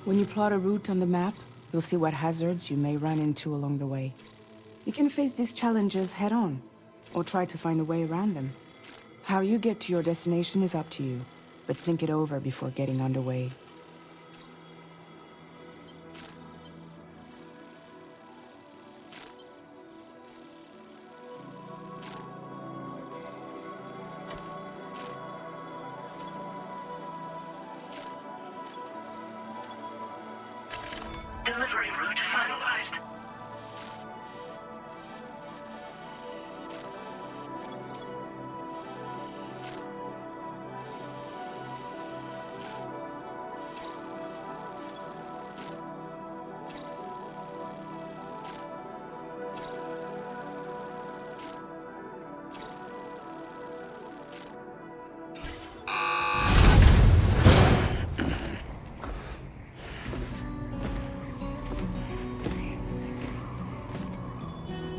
When you plot a route on the map, you'll see what hazards you may run into along the way. You can face these challenges head-on, or try to find a way around them. How you get to your destination is up to you, but think it over before getting underway. Delivery route finalized.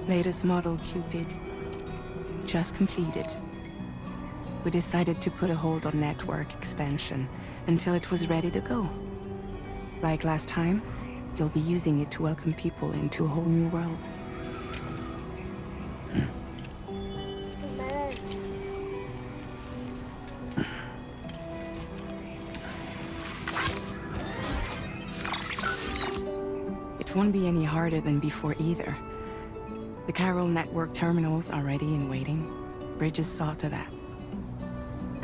Latest model Cupid. Just completed. We decided to put a hold on network expansion until it was ready to go. Like last time, you'll be using it to welcome people into a whole new world. It won't be any harder than before either. The Chiral network terminals are ready and waiting. Bridges saw to that.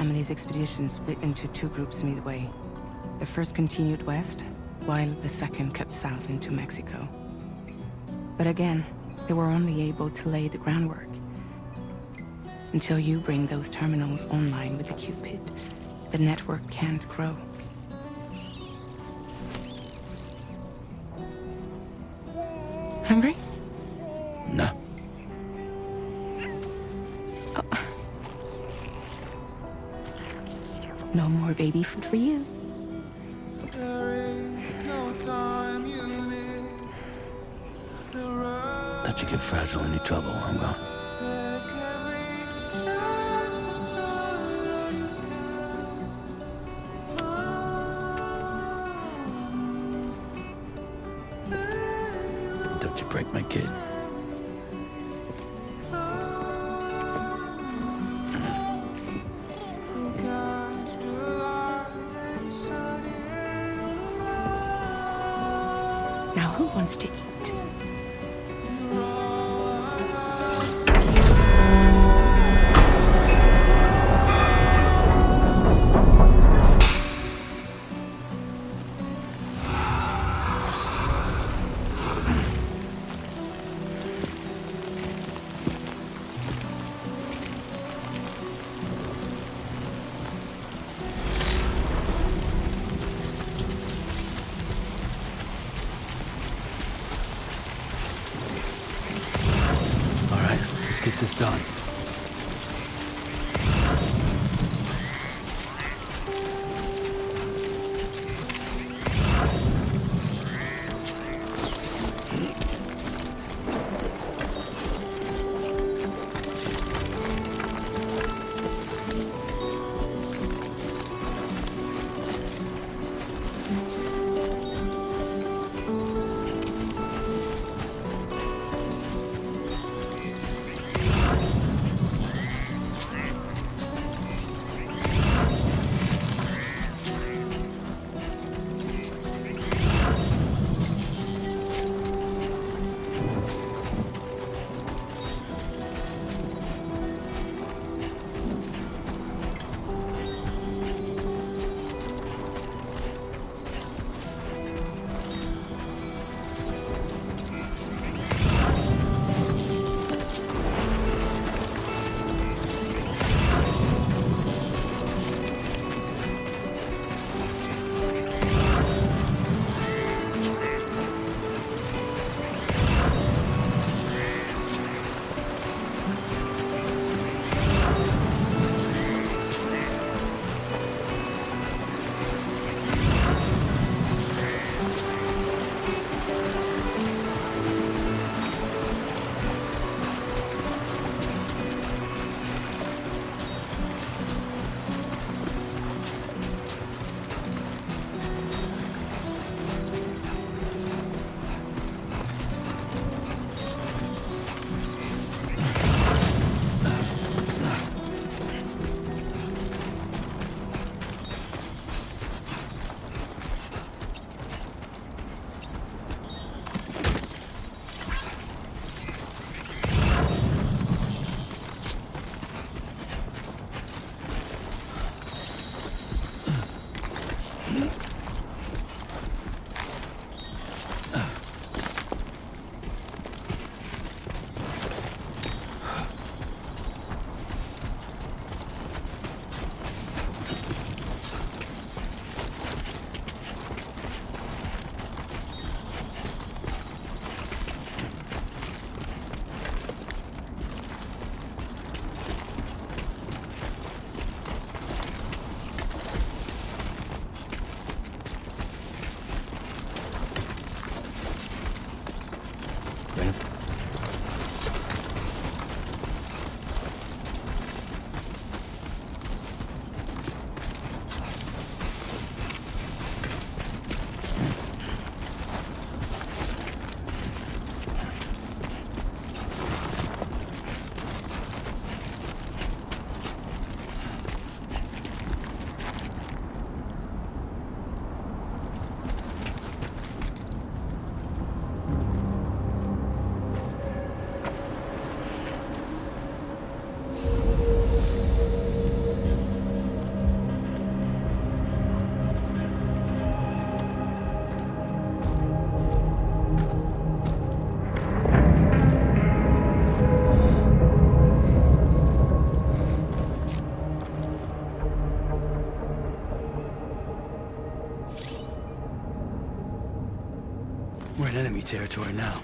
Emily's expedition split into two groups midway. The first continued west, while the second cut south into Mexico. But again, they were only able to lay the groundwork. Until you bring those terminals online with the Cupid, the network can't grow. Hungry? No. Oh. No more baby food for you. Let you get fragile any trouble, I'm gone. Don't you break my kid. Now who wants to eat? We're in enemy territory now.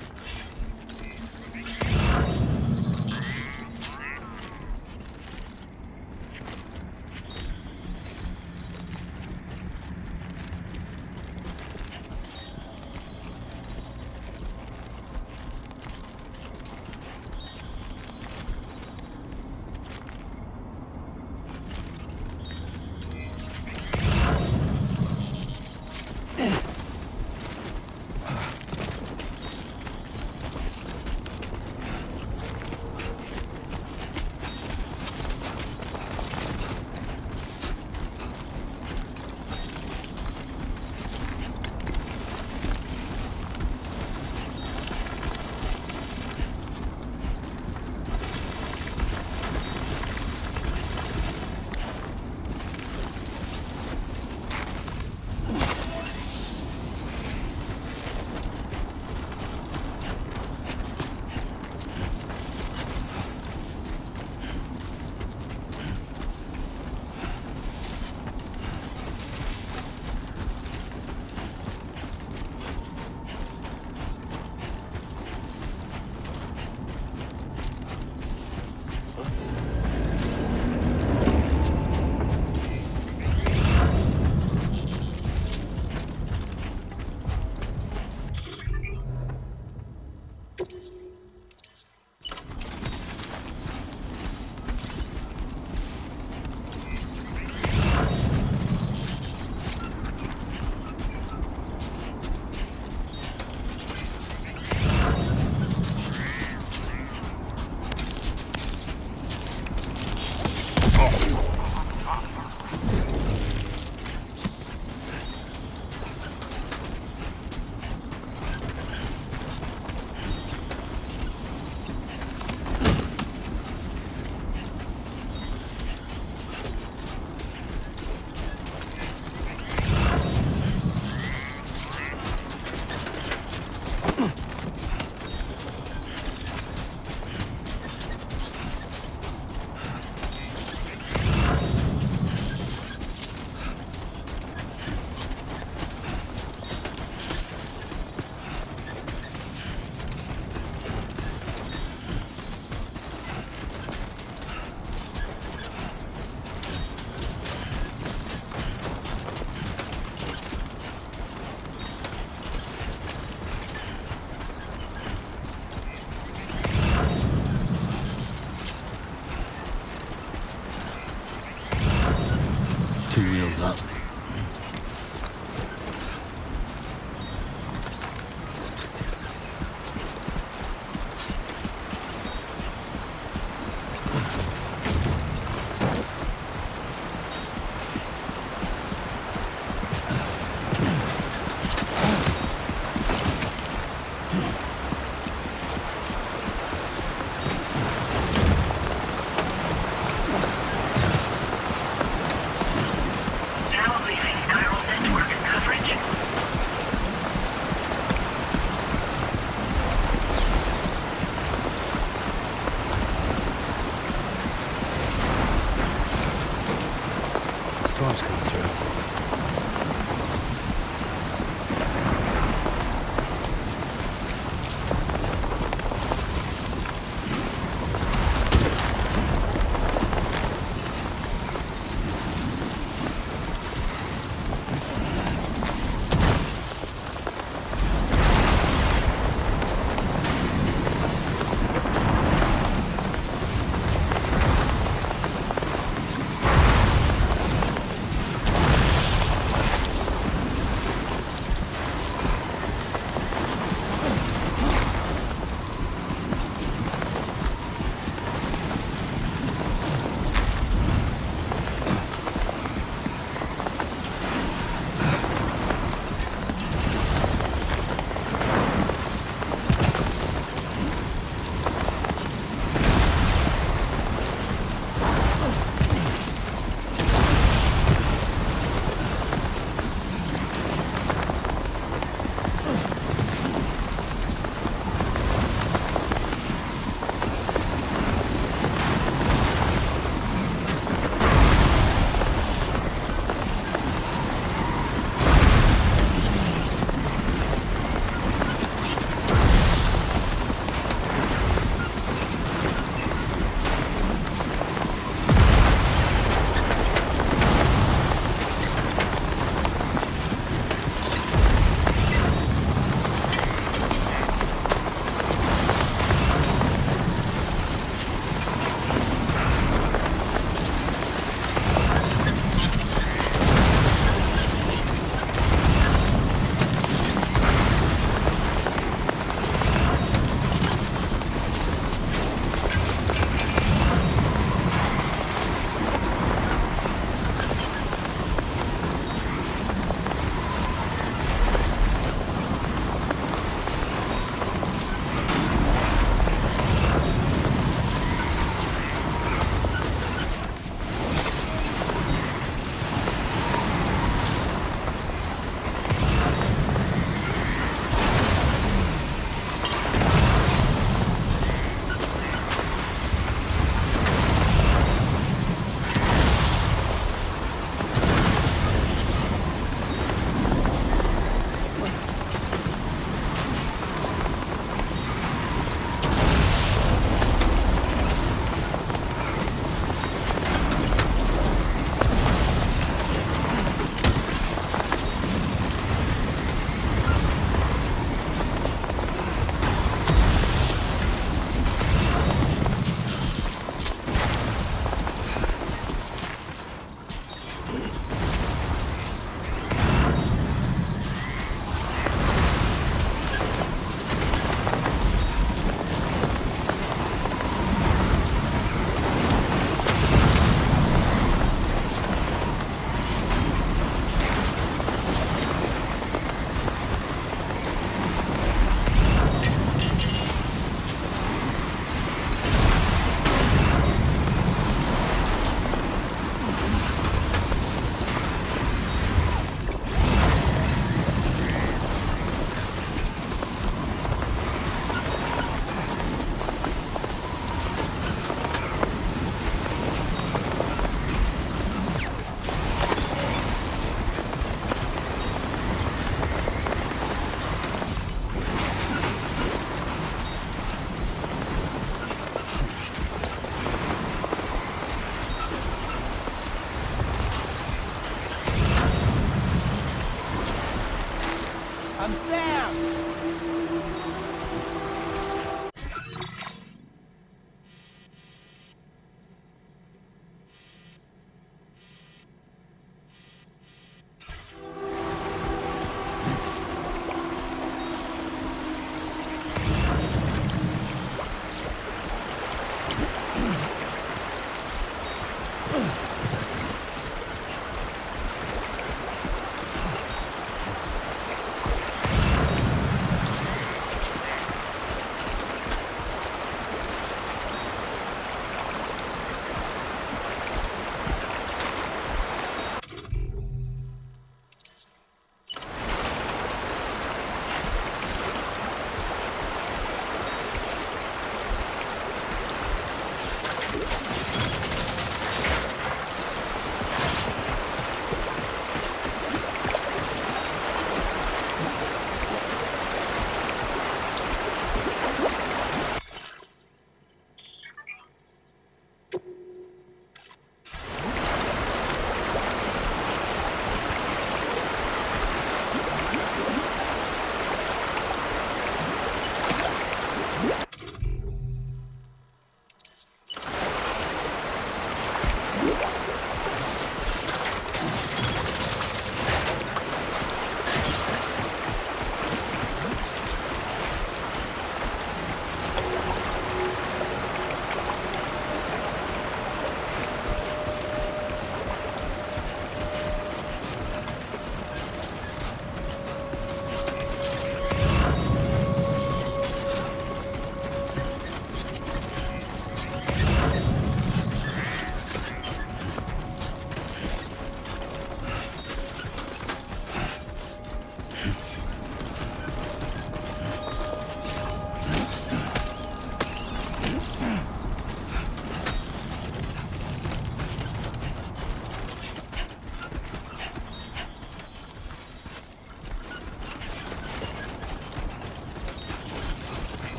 Two wheels up. Now storm's coming through.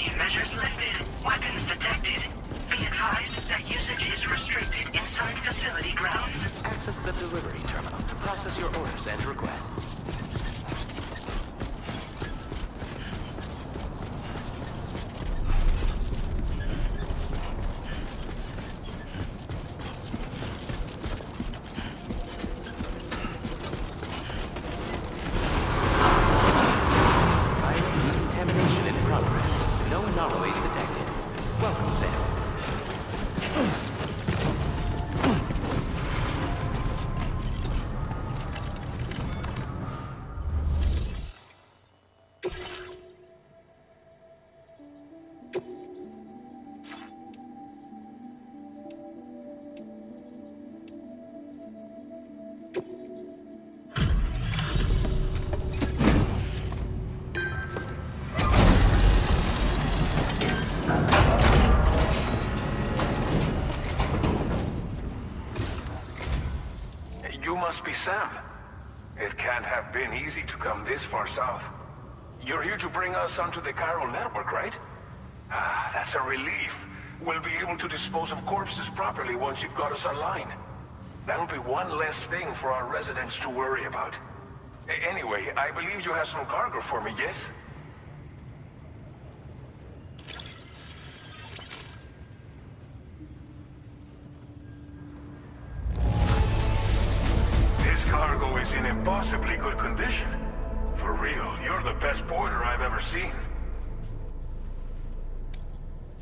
Quarantine measures lifted. Weapons detected. Be advised that usage is restricted inside facility grounds. Access the delivery terminal to process your orders and requests. Contamination in progress. No anomalies detected. Welcome, Sam. You must be Sam. It can't have been easy to come this far south. You're here to bring us onto the chiral network, right? Ah, that's a relief. We'll be able to dispose of corpses properly once you've got us online. That'll be one less thing for our residents to worry about. Anyway, I believe you have some cargo for me, yes? Cargo is in impossibly good condition. For real, you're the best porter I've ever seen.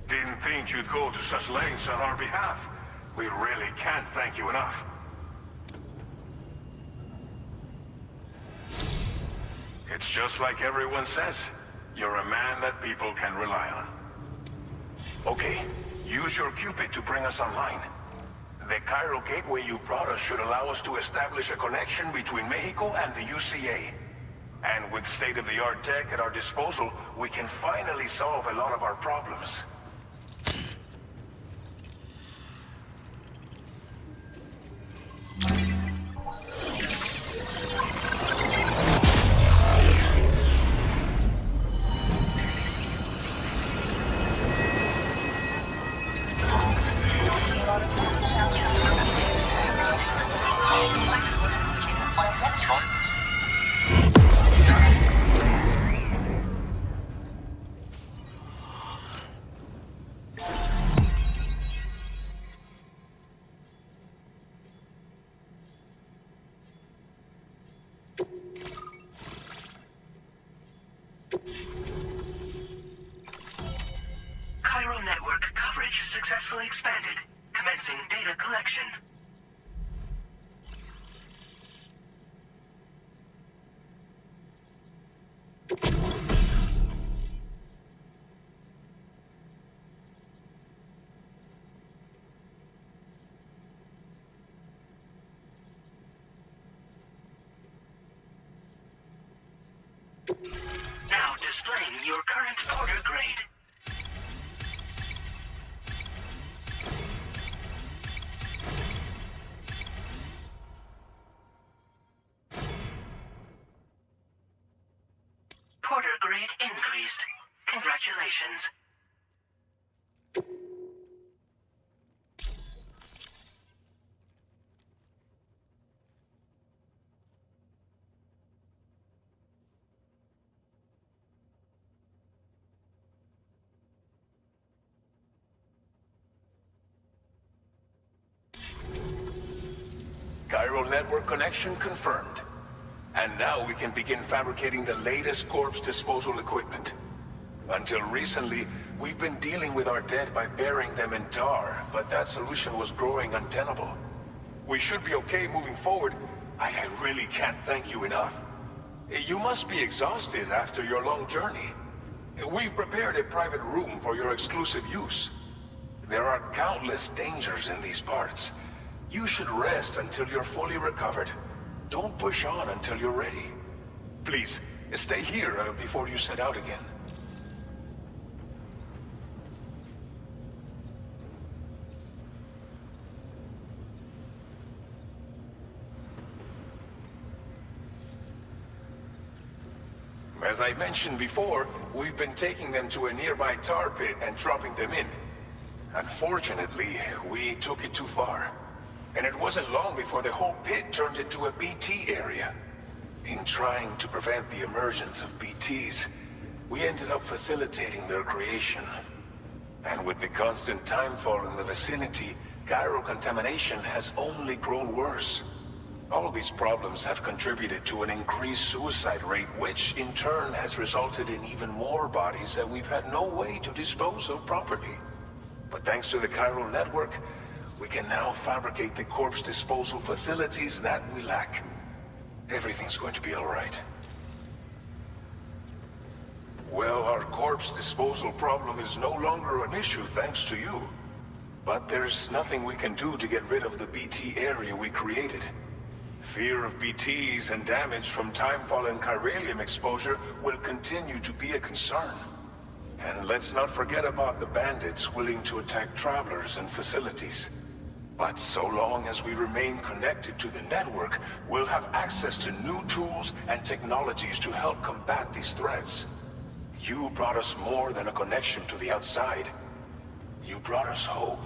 Didn't think you'd go to such lengths on our behalf. We really can't thank you enough. It's just like everyone says. You're a man that people can rely on. Okay, use your Cupid to bring us online. The chiral gateway you brought us should allow us to establish a connection between Mexico and the UCA. And with state-of-the-art tech at our disposal, we can finally solve a lot of our problems. Chiral network coverage successfully expanded. Commencing data collection. Now displaying your current order grade. Porter grade increased. Congratulations. Chiral network connection confirmed. And now we can begin fabricating the latest corpse disposal equipment. Until recently, we've been dealing with our dead by burying them in tar, but that solution was growing untenable. We should be okay moving forward. I really can't thank you enough. You must be exhausted after your long journey. We've prepared a private room for your exclusive use. There are countless dangers in these parts. You should rest until you're fully recovered. Don't push on until you're ready. Please, stay here before you set out again. As I mentioned before, we've been taking them to a nearby tar pit and dropping them in. Unfortunately, we took it too far. And it wasn't long before the whole pit turned into a BT area. In trying to prevent the emergence of BTs, we ended up facilitating their creation. And with the constant timefall in the vicinity, chiral contamination has only grown worse. All these problems have contributed to an increased suicide rate, which in turn has resulted in even more bodies that we've had no way to dispose of properly. But thanks to the chiral network, we can now fabricate the corpse disposal facilities that we lack. Everything's going to be all right. Well, our corpse disposal problem is no longer an issue thanks to you. But there's nothing we can do to get rid of the BT area we created. Fear of BTs and damage from timefall and chiralium exposure will continue to be a concern. And let's not forget about the bandits willing to attack travelers and facilities. But so long as we remain connected to the network, we'll have access to new tools and technologies to help combat these threats. You brought us more than a connection to the outside. You brought us hope.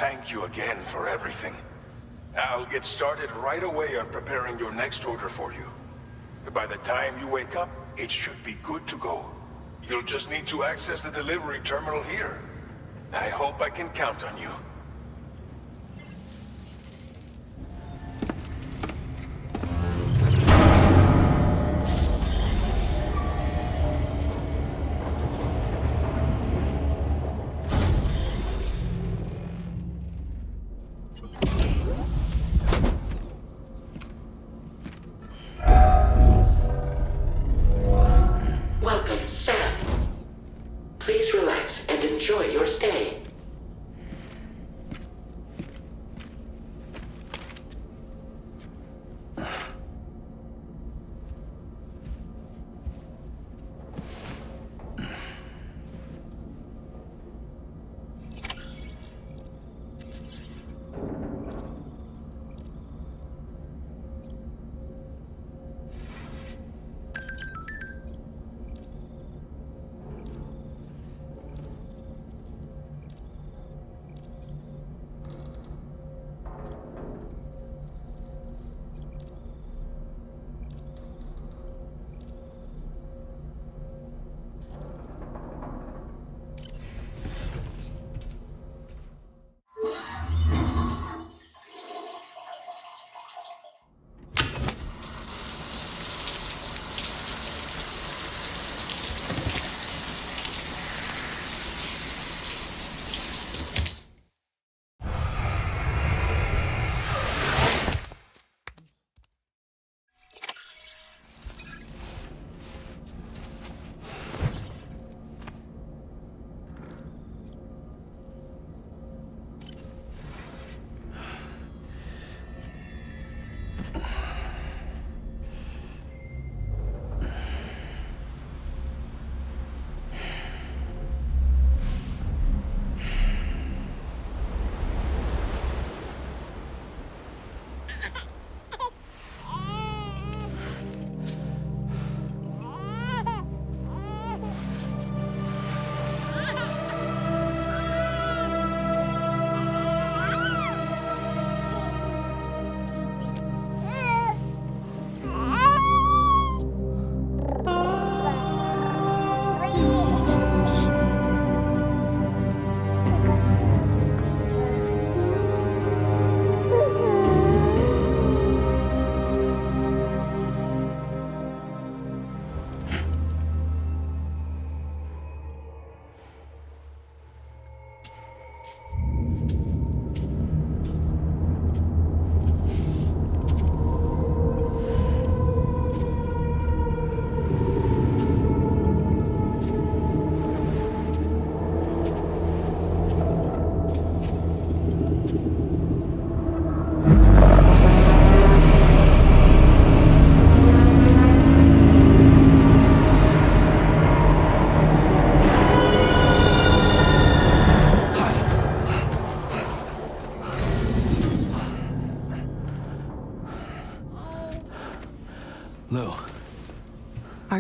Thank you again for everything. I'll get started right away on preparing your next order for you. By the time you wake up, it should be good to go. You'll just need to access the delivery terminal here. I hope I can count on you. Welcome, Sam. Please relax and enjoy your stay.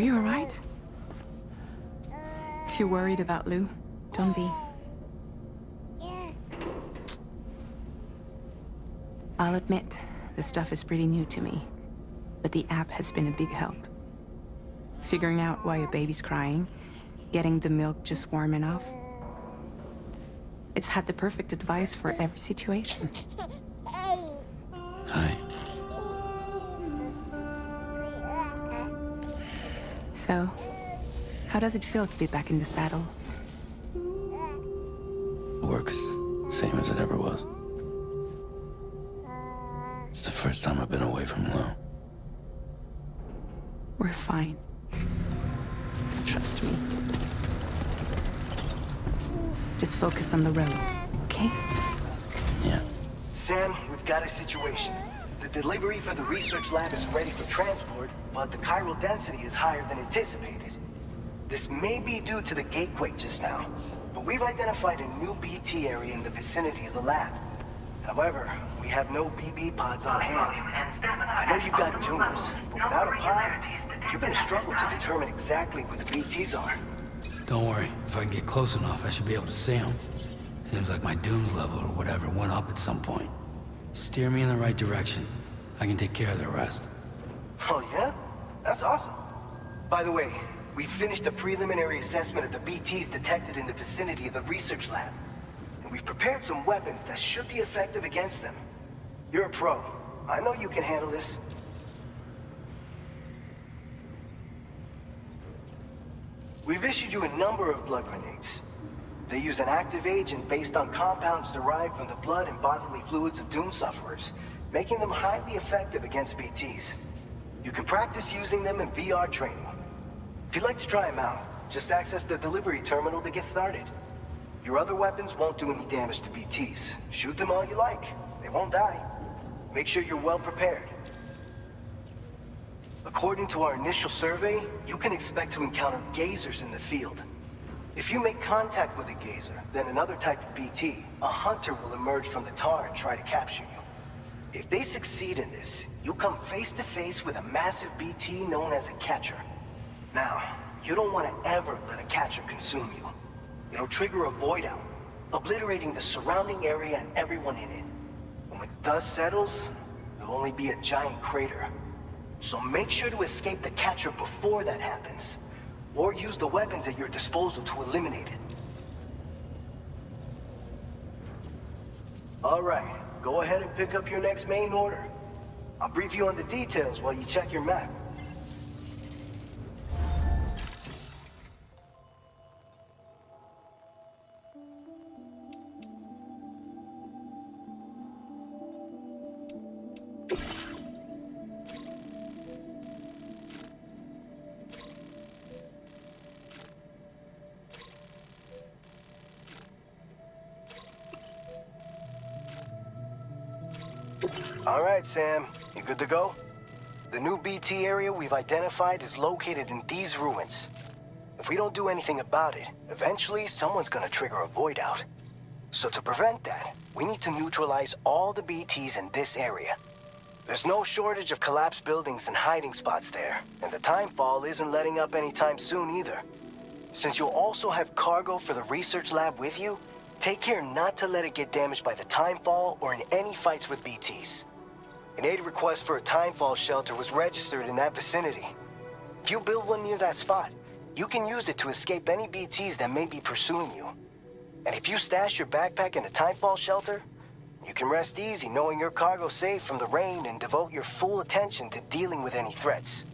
you alright? If you're worried about Lou, don't be. I'll admit, this stuff is pretty new to me, but the app has been a big help. Figuring out why a baby's crying, getting the milk just warm enough. It's had the perfect advice for every situation. Hi. So, how does it feel to be back in the saddle? Work is same as it ever was. It's the first time I've been away from Lou. We're fine. Trust me. Just focus on the road, okay? Yeah. Sam, we've got a situation. The delivery for the research lab is ready for transport, but the chiral density is higher than anticipated. This may be due to the gatequake just now, but we've identified a new BT area in the vicinity of the lab. However, we have no BB pods on hand. I know you've got dooms, but without a pod, you're gonna struggle to determine exactly where the BTs are. Don't worry. If I can get close enough, I should be able to see them. Seems like my dooms level or whatever went up at some point. Steer me in the right direction. I can take care of the rest. Oh yeah? That's awesome. By the way, we finished a preliminary assessment of the BTs detected in the vicinity of the research lab. And we've prepared some weapons that should be effective against them. You're a pro. I know you can handle this. We've issued you a number of blood grenades. They use an active agent based on compounds derived from the blood and bodily fluids of Doom sufferers, making them highly effective against BTs. You can practice using them in VR training. If you'd like to try them out, just access the delivery terminal to get started. Your other weapons won't do any damage to BTs. Shoot them all you like. They won't die. Make sure you're well prepared. According to our initial survey, you can expect to encounter gazers in the field. If you make contact with a gazer, then another type of BT, a hunter will emerge from the tar and try to capture you. If they succeed in this, you'll come face to face with a massive BT known as a catcher. Now, you don't want to ever let a catcher consume you. It'll trigger a void out, obliterating the surrounding area and everyone in it. And when the dust settles, there'll only be a giant crater. So make sure to escape the catcher before that happens, or use the weapons at your disposal to eliminate it. All right, go ahead and pick up your next main order. I'll brief you on the details while you check your map. All right, Sam. You good to go? The new BT area we've identified is located in these ruins. If we don't do anything about it, eventually someone's gonna trigger a void out. So to prevent that, we need to neutralize all the BTs in this area. There's no shortage of collapsed buildings and hiding spots there, and the timefall isn't letting up anytime soon either. Since you'll also have cargo for the research lab with you, take care not to let it get damaged by the timefall or in any fights with BTs. An aid request for a timefall shelter was registered in that vicinity. If you build one near that spot, you can use it to escape any BTs that may be pursuing you. And if you stash your backpack in a timefall shelter, you can rest easy knowing your cargo's safe from the rain and devote your full attention to dealing with any threats.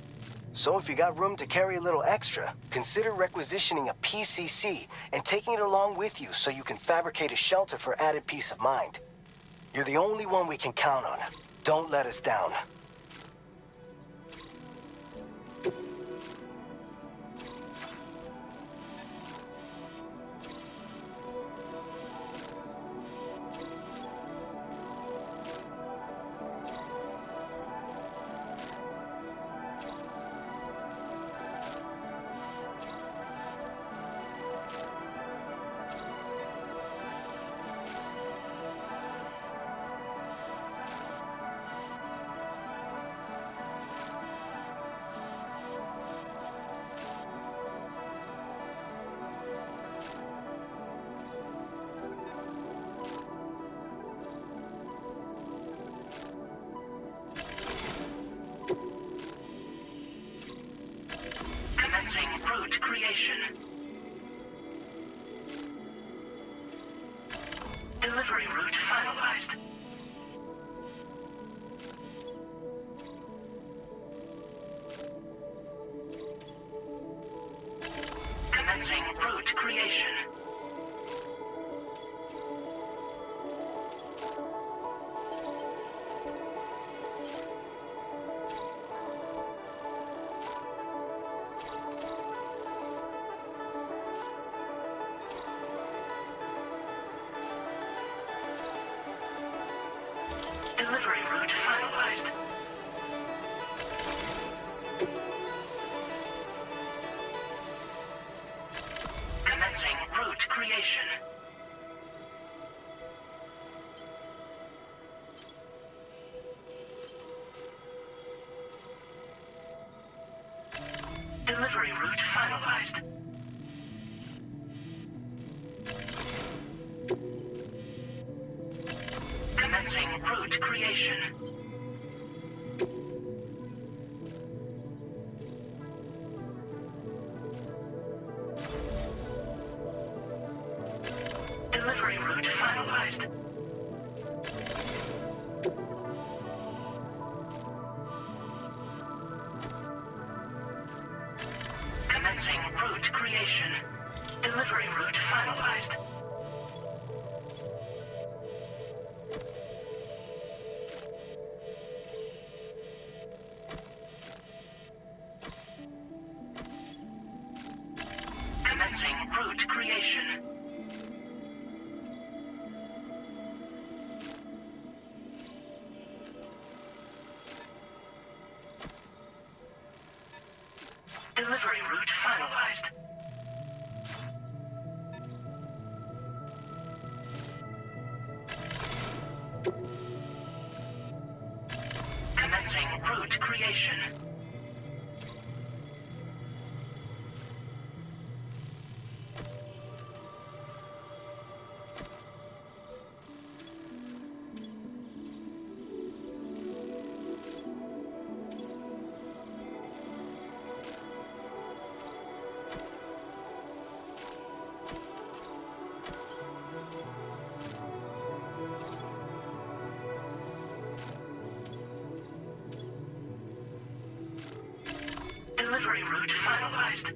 So if you got room to carry a little extra, consider requisitioning a PCC and taking it along with you so you can fabricate a shelter for added peace of mind. You're the only one we can count on. Don't let us down. route creation. Delivery route finalized. Commencing route creation. Delivery route finalized. Commencing route creation. Delivery route finalized. Commencing route creation. Delivery route finalized. Commencing route creation. Delivery route finalized. Commencing route creation. Delivery route finalized. Commencing route creation. Delivery route finalized.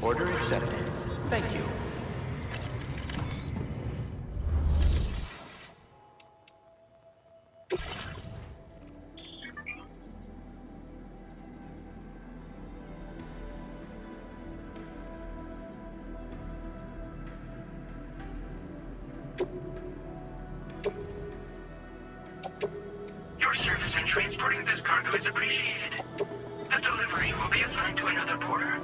Order accepted. Thank you. Your service in transporting this cargo is appreciated. The delivery will be assigned to another porter.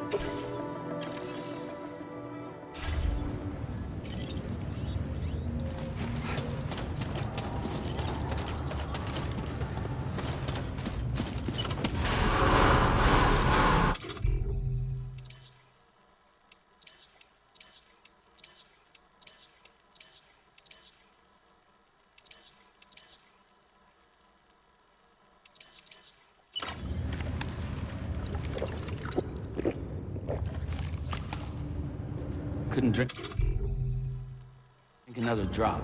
Couldn't drink another drop.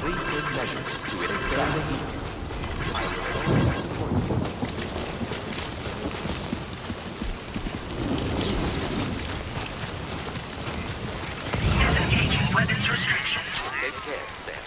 Please take measures to expand the heat. I will always support you. Disengaging weapons restrictions. Take care, Sam.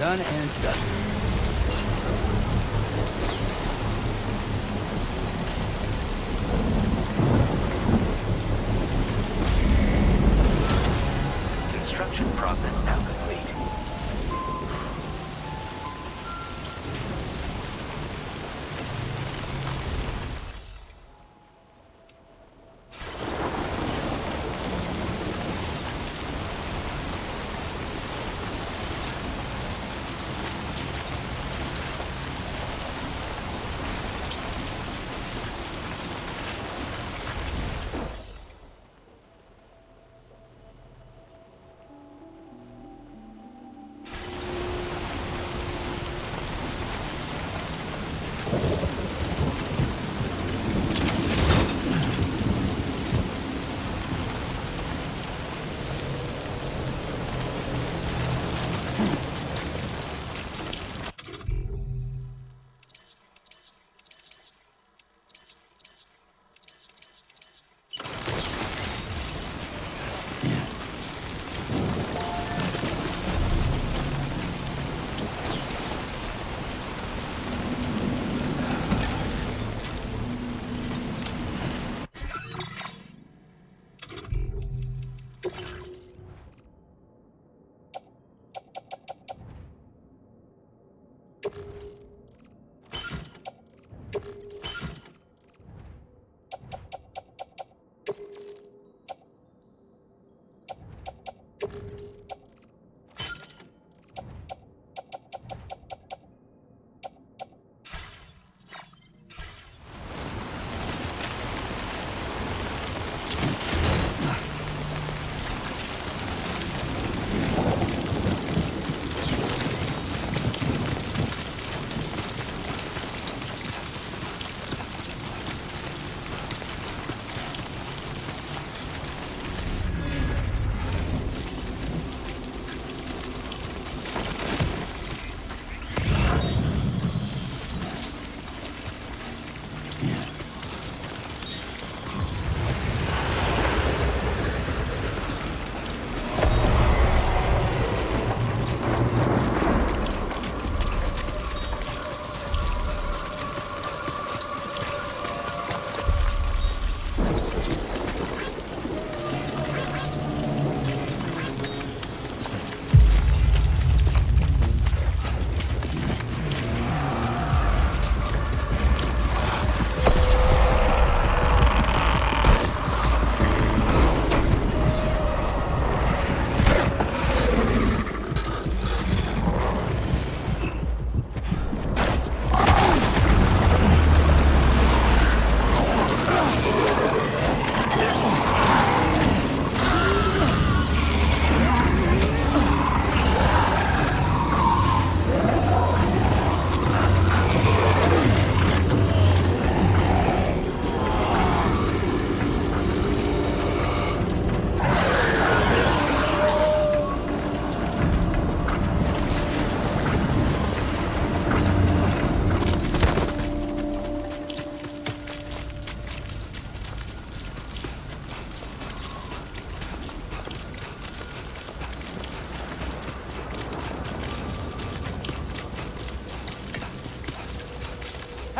Done and dusted. Construction process now complete.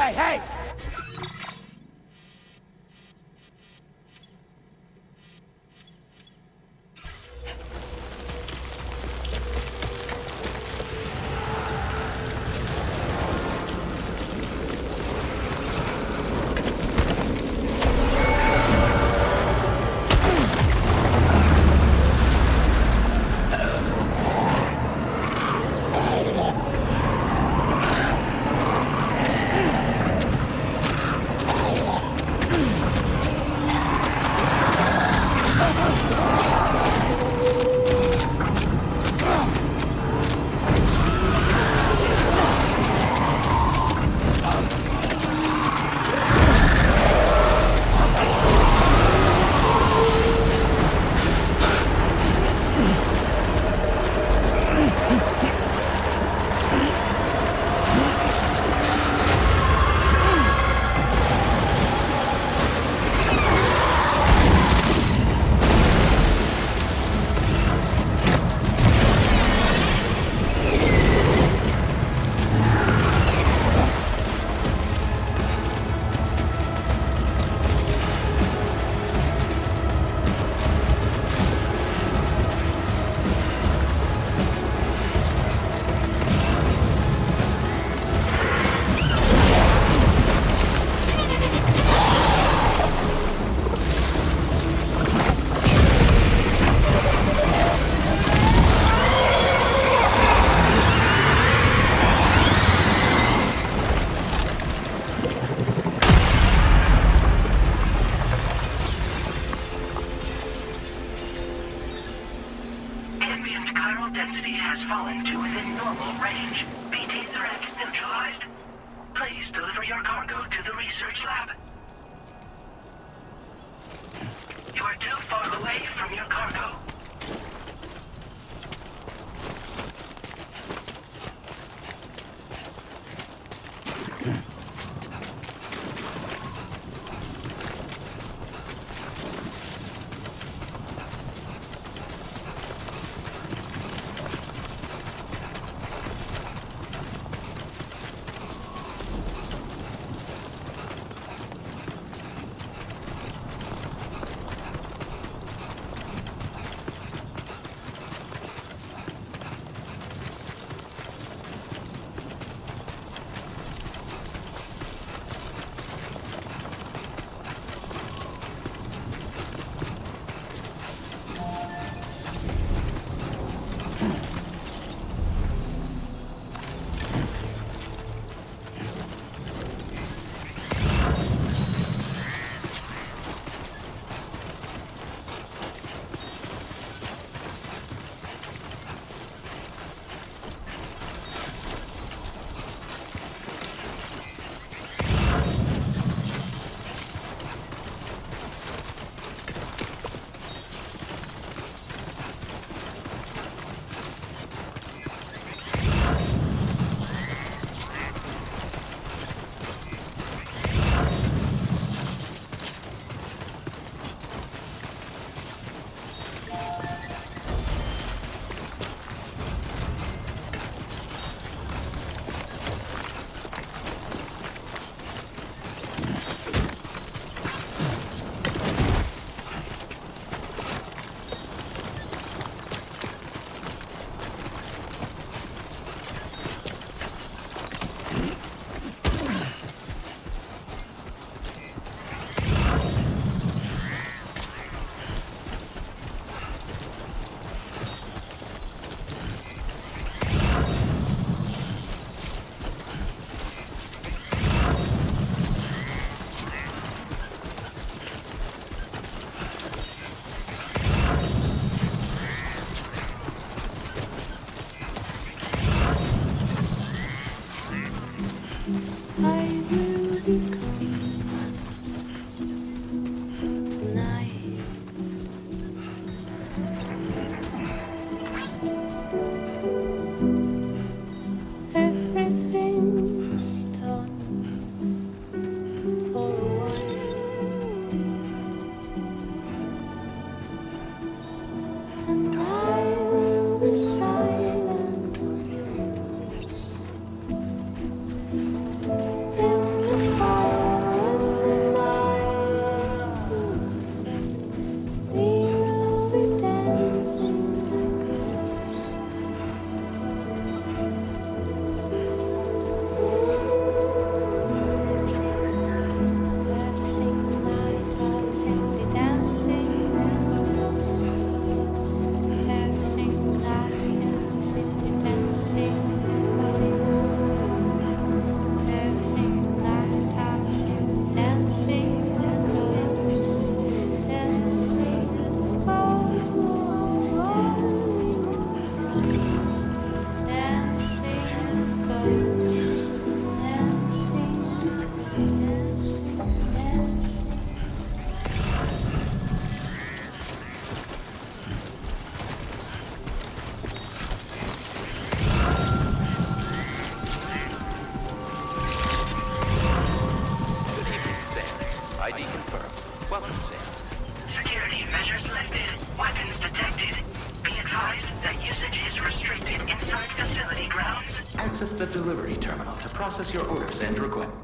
Hey, hey! Full range. BT threat neutralized. Please deliver your cargo to the research lab. You are too far away from your cargo. Access the delivery terminal to process your orders and requests.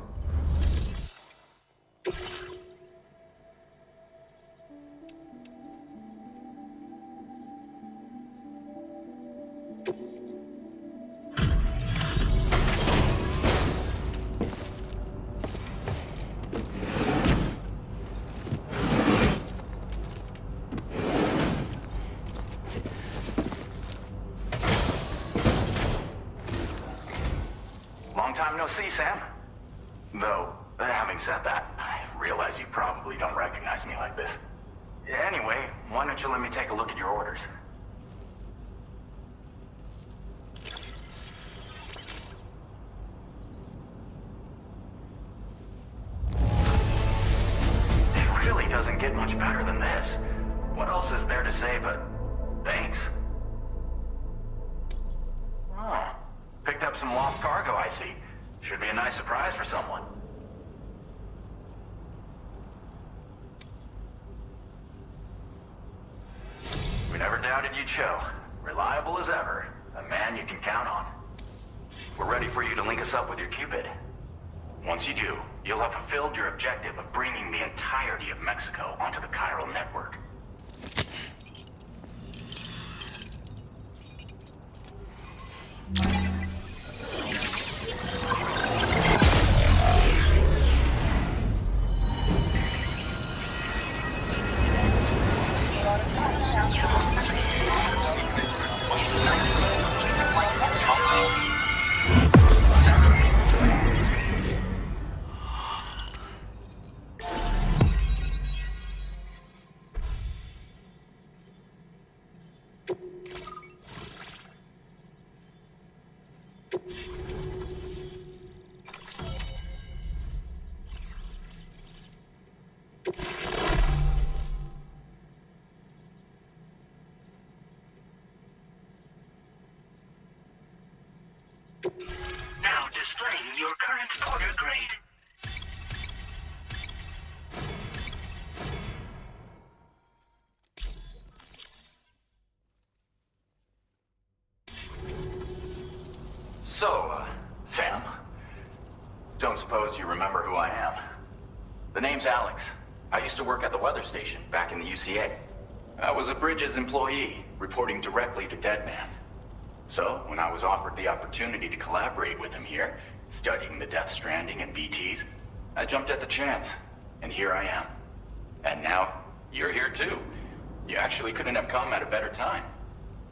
Long time no see, Sam. Though, having said that, I realize you probably don't recognize me like this. Anyway, why don't you let me take a look at your orders? much better than this. What else is there to say but thanks? Oh, picked up some lost cargo, I see. Should be a nice surprise for someone. We never doubted you'd show. Reliable as ever. A man you can count on. We're ready for you to link us up with your Cupid. Once you do, you'll have fulfilled your objective of bringing the entirety of Mexico onto the chiral network. Now displaying your current porter grade. So, Sam, don't suppose you remember who I am? The name's Alex. I used to work at the weather station back in the UCA. I was a Bridges employee, reporting directly to Deadman. So, when I was offered the opportunity to collaborate with him here, studying the Death Stranding and BTs, I jumped at the chance, and here I am. And now, you're here too. You actually couldn't have come at a better time.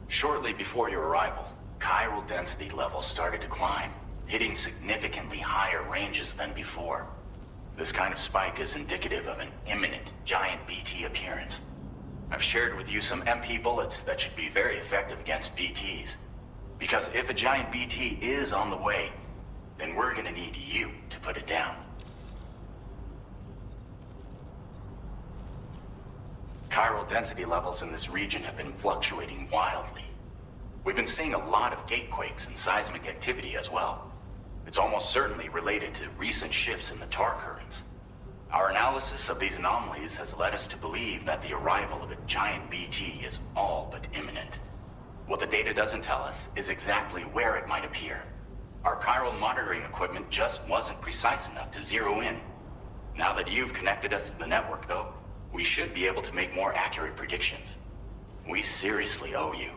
Shortly before your arrival, chiral density levels started to climb, hitting significantly higher ranges than before. This kind of spike is indicative of an imminent giant BT appearance. I've shared with you some MP bullets that should be very effective against BTs. Because if a giant BT is on the way, then we're gonna need you to put it down. Chiral density levels in this region have been fluctuating wildly. We've been seeing a lot of gatequakes and seismic activity as well. It's almost certainly related to recent shifts in the tar currents. Our analysis of these anomalies has led us to believe that the arrival of a giant BT is all but imminent. What the data doesn't tell us is exactly where it might appear. Our chiral monitoring equipment just wasn't precise enough to zero in. Now that you've connected us to the network, though, we should be able to make more accurate predictions. We seriously owe you.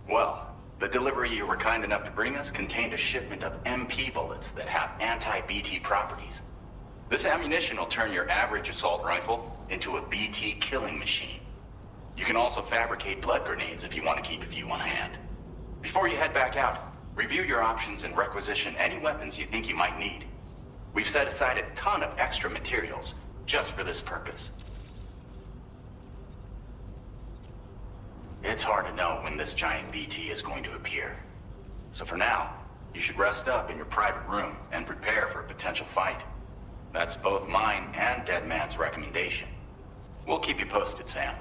Well, the delivery you were kind enough to bring us contained a shipment of MP bullets that have anti-BT properties. This ammunition will turn your average assault rifle into a BT killing machine. You can also fabricate blood grenades if you want to keep a few on hand. Before you head back out, review your options and requisition any weapons you think you might need. We've set aside a ton of extra materials just for this purpose. It's hard to know when this giant BT is going to appear. So for now, you should rest up in your private room and prepare for a potential fight. That's both mine and Deadman's recommendation. We'll keep you posted, Sam.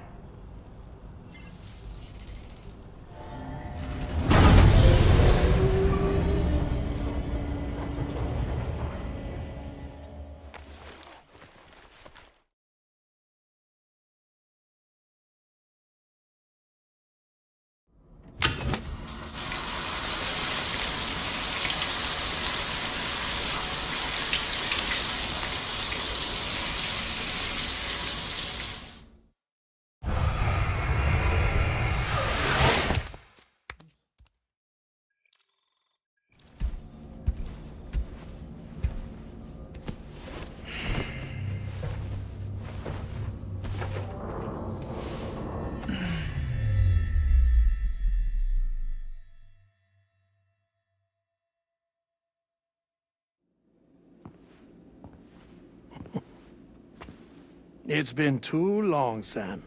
It's been too long, Sam.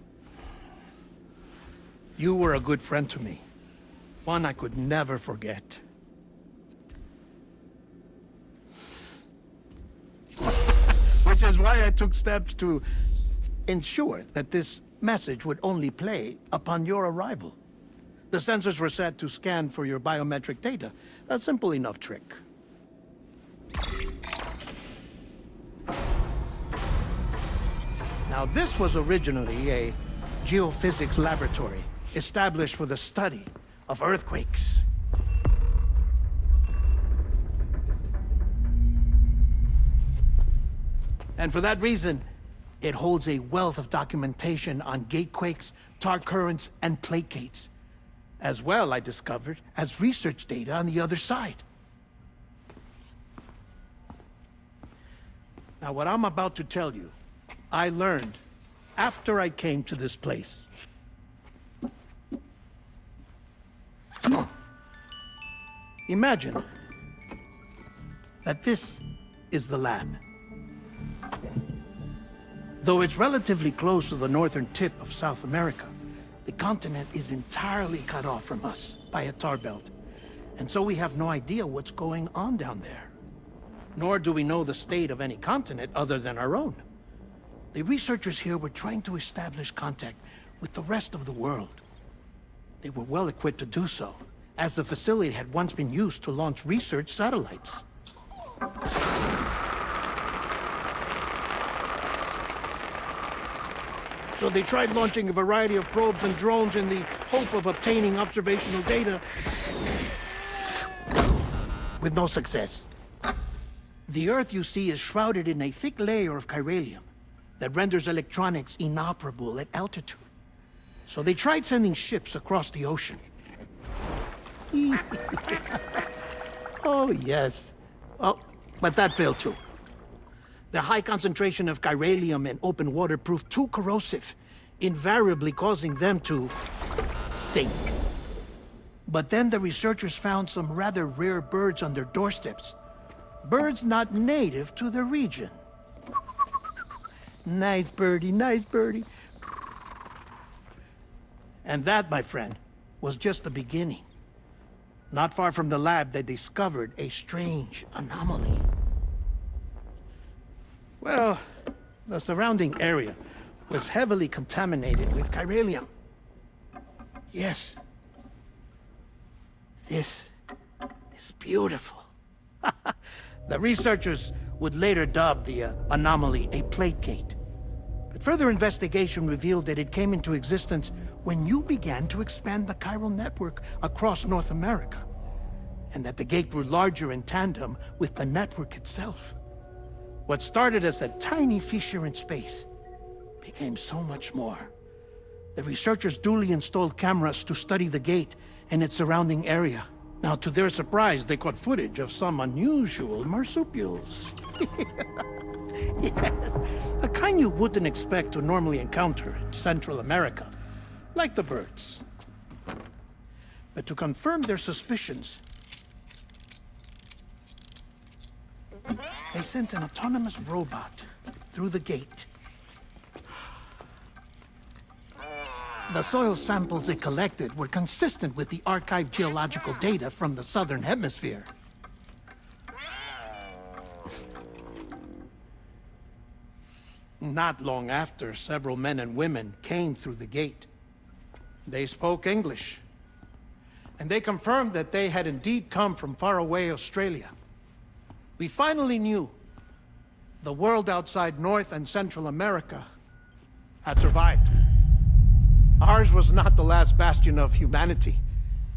You were a good friend to me. One I could never forget. is why I took steps to ensure that this message would only play upon your arrival. The sensors were set to scan for your biometric data. A simple enough trick. Now, this was originally a geophysics laboratory established for the study of earthquakes. And for that reason, it holds a wealth of documentation on gatequakes, tar currents, and plate gates. As well, I discovered, as research data on the other side. Now, what I'm about to tell you, I learned after I came to this place. Imagine that this is the lab. Though it's relatively close to the northern tip of South America, the continent is entirely cut off from us by a tar belt. And so we have no idea what's going on down there. Nor do we know the state of any continent other than our own. The researchers here were trying to establish contact with the rest of the world. They were well equipped to do so, as the facility had once been used to launch research satellites. So they tried launching a variety of probes and drones in the hope of obtaining observational data, with no success. The Earth, you see, is shrouded in a thick layer of chiralium that renders electronics inoperable at altitude. So they tried sending ships across the ocean. Oh, yes. Oh, but that failed too. The high concentration of chiralium in open water proved too corrosive, invariably causing them to sink. But then the researchers found some rather rare birds on their doorsteps. Birds not native to the region. Nice birdie, nice birdie. And that, my friend, was just the beginning. Not far from the lab, they discovered a strange anomaly. Well, the surrounding area was heavily contaminated with chiralium. Yes. This is beautiful. The researchers would later dub the anomaly a plate gate. But further investigation revealed that it came into existence when you began to expand the chiral network across North America, and that the gate grew larger in tandem with the network itself. What started as a tiny fissure in space became so much more. The researchers duly installed cameras to study the gate and its surrounding area. Now, to their surprise, they caught footage of some unusual marsupials. Yes, a kind you wouldn't expect to normally encounter in Central America, like the birds. But to confirm their suspicions, they sent an autonomous robot through the gate. The soil samples it collected were consistent with the archived geological data from the southern hemisphere. Not long after, several men and women came through the gate. They spoke English, and they confirmed that they had indeed come from faraway Australia. We finally knew the world outside North and Central America had survived. Ours was not the last bastion of humanity,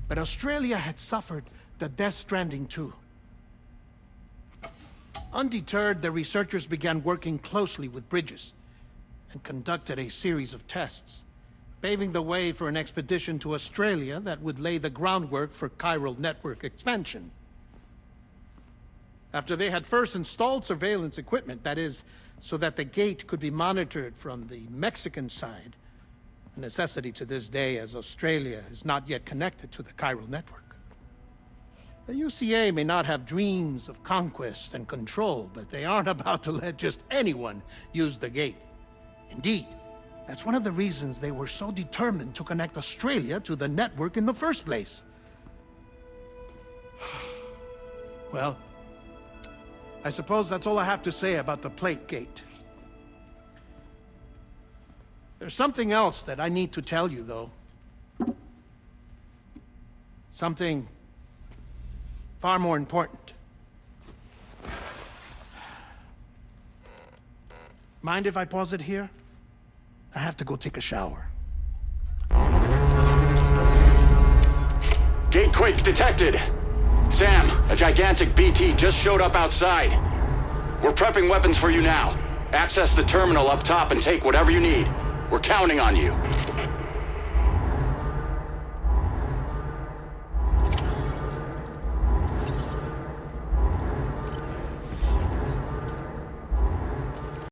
but Australia had suffered the death stranding too. Undeterred, the researchers began working closely with Bridges and conducted a series of tests, paving the way for an expedition to Australia that would lay the groundwork for chiral network expansion. After they had first installed surveillance equipment, that is, so that the gate could be monitored from the Mexican side, a necessity to this day as Australia is not yet connected to the chiral network. The UCA may not have dreams of conquest and control, but they aren't about to let just anyone use the gate. Indeed, that's one of the reasons they were so determined to connect Australia to the network in the first place. Well, I suppose that's all I have to say about the plate gate. There's something else that I need to tell you, though. Something far more important. Mind if I pause it here? I have to go take a shower. Gate quake detected. Sam, a gigantic BT just showed up outside. We're prepping weapons for you now. Access the terminal up top and take whatever you need. We're counting on you.